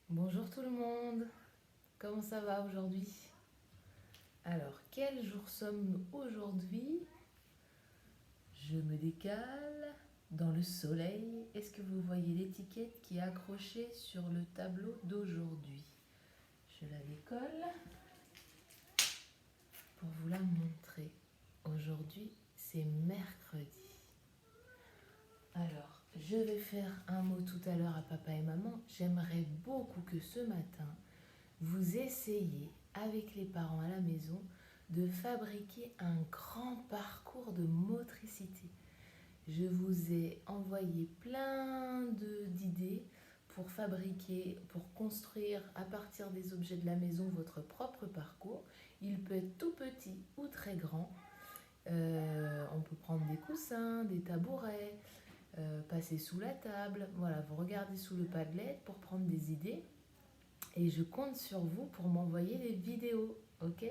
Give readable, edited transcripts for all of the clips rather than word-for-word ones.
Bonjour tout le monde, comment ça va aujourd'hui? Alors, quel jour sommes-nous aujourd'hui? Je me décale dans le soleil. Est-ce que vous voyez l'étiquette qui est accrochée sur le tableau d'aujourd'hui? Je la décolle pour vous la montrer. Aujourd'hui, c'est mercredi. Alors, je vais faire un mot tout à l'heure à papa et maman. J'aimerais beaucoup que ce matin, vous essayez avec les parents à la maison de fabriquer un grand parcours de motricité. Je vous ai envoyé plein d'idées pour fabriquer, pour construire à partir des objets de la maison votre propre parcours. Il peut être tout petit ou très grand. On peut prendre des coussins, des tabourets, passer sous la table. Voilà, vous regardez sous le Padlet pour prendre des idées. Et je compte sur vous pour m'envoyer des vidéos, ok?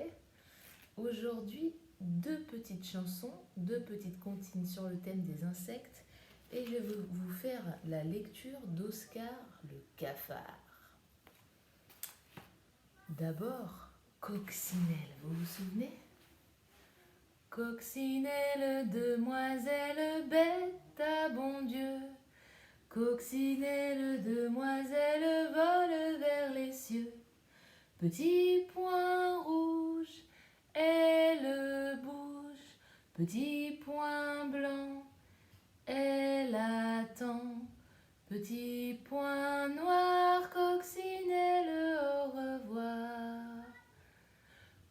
Aujourd'hui, deux petites chansons, deux petites comptines sur le thème des insectes. Et je vais vous faire la lecture d'Oscar le cafard. D'abord, Coccinelle, vous vous souvenez? Coccinelle, demoiselle bête à bon Dieu. Coccinelle, demoiselle vole vers les cieux. Petit point rouge, elle bouge. Petit point blanc, elle attend. Petit point noir, coccinelle, au revoir.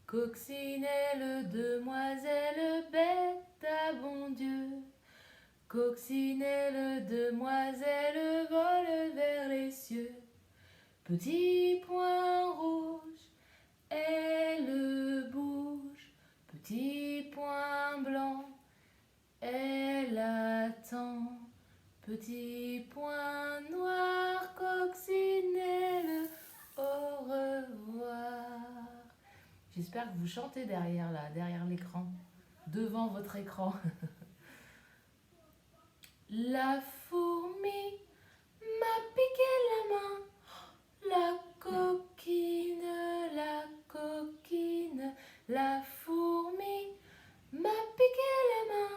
Coccinelle, demoiselle bête à bon Dieu. Coccinelle, demoiselle vole vers les cieux. Petit point rouge, elle bouge. Petit point blanc, elle attend. Petit point noir, coccinelle, au revoir. J'espère que vous chantez derrière là, derrière l'écran, devant votre écran. La fourmi m'a piqué la main. La coquine, la fourmi m'a piqué la main.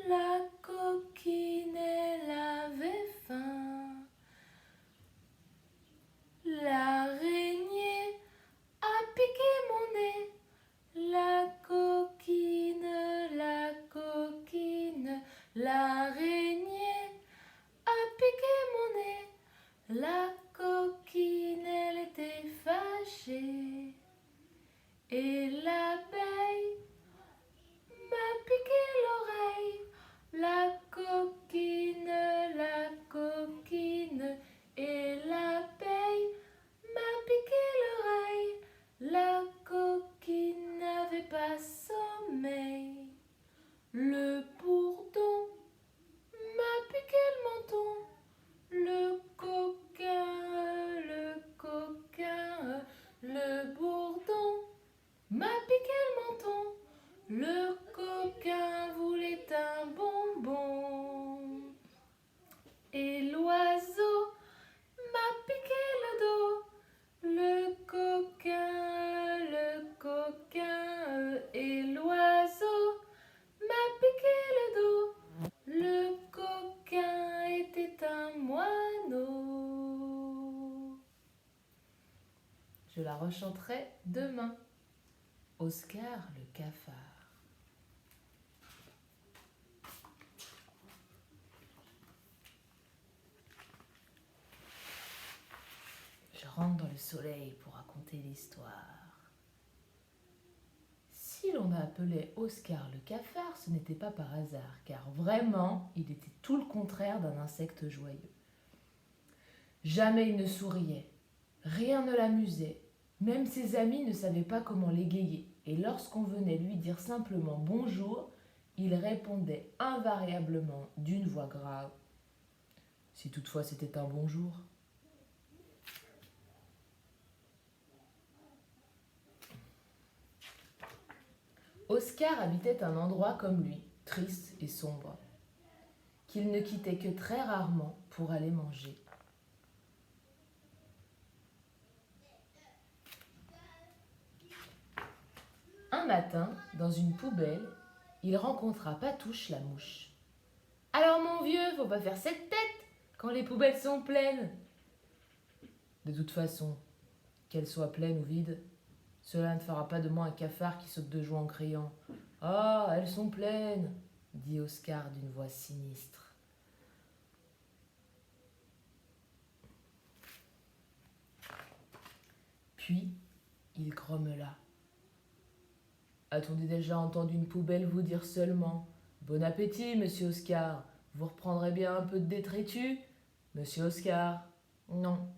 La coquine, elle avait faim. L'araignée a piqué mon nez. La coquine, l'araignée a piqué mon nez. La coquine, elle était fâchée. Et l'abeille m'a piqué l'oreille. La coquine, et l'abeille m'a piqué l'oreille. La coquine n'avait pas sommeil. Le bourdon m'a piqué le menton. Le coquin, le bourdon m'a piqué le menton. Le coquin voulait un bonbon. Et l'oiseau m'a piqué le dos. Le coquin, et l'oiseau m'a piqué le dos. Le coquin était un moineau. Je la rechanterai demain. Oscar le cafard. Je rentre dans le soleil pour raconter l'histoire. Si l'on appelait Oscar le cafard, ce n'était pas par hasard, car vraiment, il était tout le contraire d'un insecte joyeux. Jamais il ne souriait, rien ne l'amusait, même ses amis ne savaient pas comment l'égayer, et lorsqu'on venait lui dire simplement bonjour, il répondait invariablement d'une voix grave, si toutefois c'était un bonjour. Oscar habitait un endroit comme lui, triste et sombre, qu'il ne quittait que très rarement pour aller manger. Un matin, dans une poubelle, il rencontra Patouche la mouche. Alors mon vieux, faut pas faire cette tête quand les poubelles sont pleines. De toute façon, qu'elles soient pleines ou vides, cela ne fera pas de moi un cafard qui saute de joie en criant « Ah, elles sont pleines !» dit Oscar d'une voix sinistre. Puis, il grommela. A-t-on déjà entendu une poubelle vous dire seulement « Bon appétit, monsieur Oscar, vous reprendrez bien un peu de détritus, monsieur Oscar ?» Non,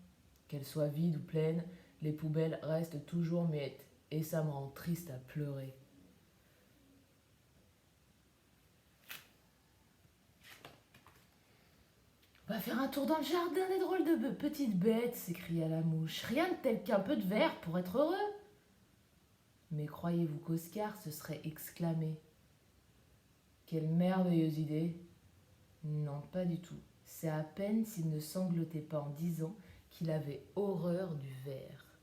qu'elles soient vides ou pleines, les poubelles restent toujours muettes, et ça me rend triste à pleurer. « On va faire un tour dans le jardin des drôles de petites bêtes !» s'écria la mouche. « Rien de tel qu'un peu de verre pour être heureux !» Mais croyez-vous qu'Oscar se serait exclamé « Quelle merveilleuse idée !» Non, pas du tout. C'est à peine s'il ne sanglotait pas en disant qu'il avait horreur du verre.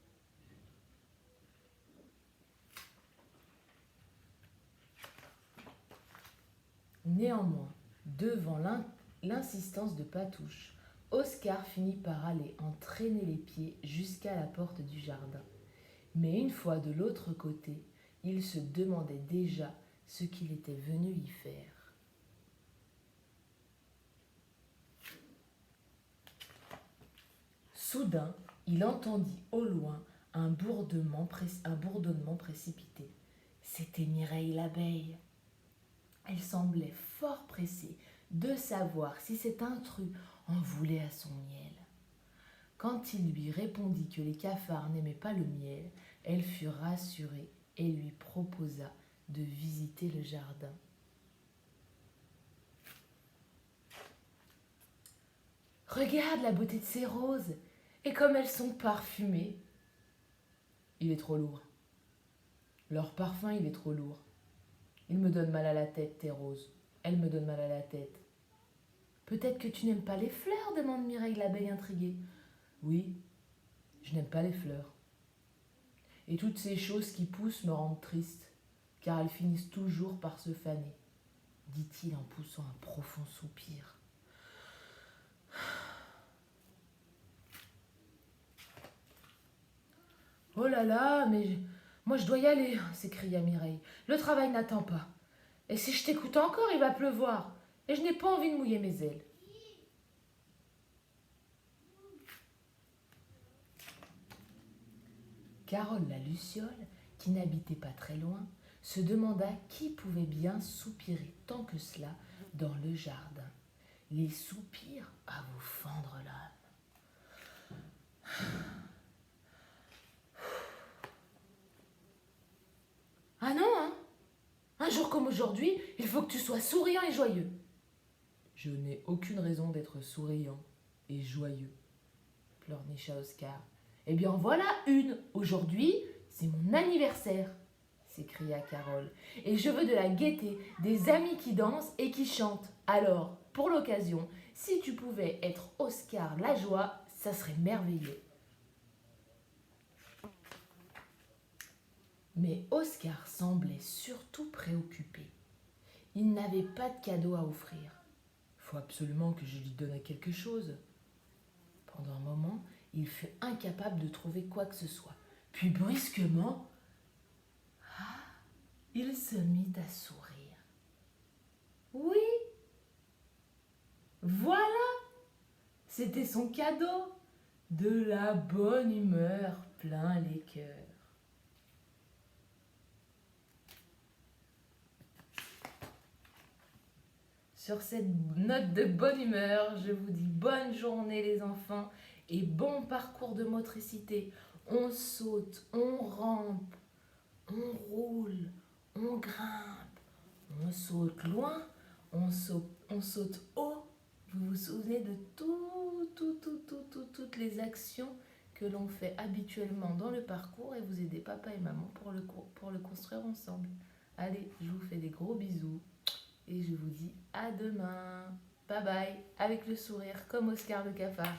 Néanmoins, devant l'insistance de Patouche, Oscar finit par aller entraîner les pieds jusqu'à la porte du jardin. Mais une fois de l'autre côté, il se demandait déjà ce qu'il était venu y faire. Soudain, il entendit au loin un bourdonnement précipité. C'était Mireille l'abeille. Elle semblait fort pressée de savoir si cet intrus en voulait à son miel. Quand il lui répondit que les cafards n'aimaient pas le miel, elle fut rassurée et lui proposa de visiter le jardin. « Regarde la beauté de ces roses, et comme elles sont parfumées. »« Il est trop lourd. Leur parfum, il est trop lourd. Il me donne mal à la tête, tes roses. Elles me donnent mal à la tête. »« Peut-être que tu n'aimes pas les fleurs ?» demande Mireille l'abeille intriguée. « Oui, je n'aime pas les fleurs. Et toutes ces choses qui poussent me rendent triste, car elles finissent toujours par se faner, dit-il en poussant un profond soupir. Oh là là, mais moi je dois y aller, s'écria Mireille. Le travail n'attend pas. Et si je t'écoute encore, il va pleuvoir. Et je n'ai pas envie de mouiller mes ailes. Carole la luciole, qui n'habitait pas très loin, se demanda qui pouvait bien soupirer tant que cela dans le jardin. Les soupirs à vous fendre l'âme. Ah non, hein? Un jour comme aujourd'hui, il faut que tu sois souriant et joyeux. Je n'ai aucune raison d'être souriant et joyeux, pleurnicha Oscar. Eh bien voilà une. Aujourd'hui, c'est mon anniversaire, s'écria Carole. Et je veux de la gaieté, des amis qui dansent et qui chantent. Alors, pour l'occasion, si tu pouvais être Oscar la joie, ça serait merveilleux. Mais Oscar semblait surtout préoccupé. Il n'avait pas de cadeau à offrir. Il faut absolument que je lui donne quelque chose. Pendant un moment, il fut incapable de trouver quoi que ce soit. Puis brusquement, il se mit à sourire. Oui, voilà, c'était son cadeau, de la bonne humeur plein les cœurs. Sur cette note de bonne humeur, je vous dis bonne journée les enfants et bon parcours de motricité. On saute, on rampe, on roule, on grimpe, on saute loin, on saute haut. Vous vous souvenez de toutes les actions que l'on fait habituellement dans le parcours et vous aidez papa et maman pour le construire ensemble. Allez, je vous fais des gros bisous. Et je vous dis à demain. Bye bye, avec le sourire comme Oscar le cafard.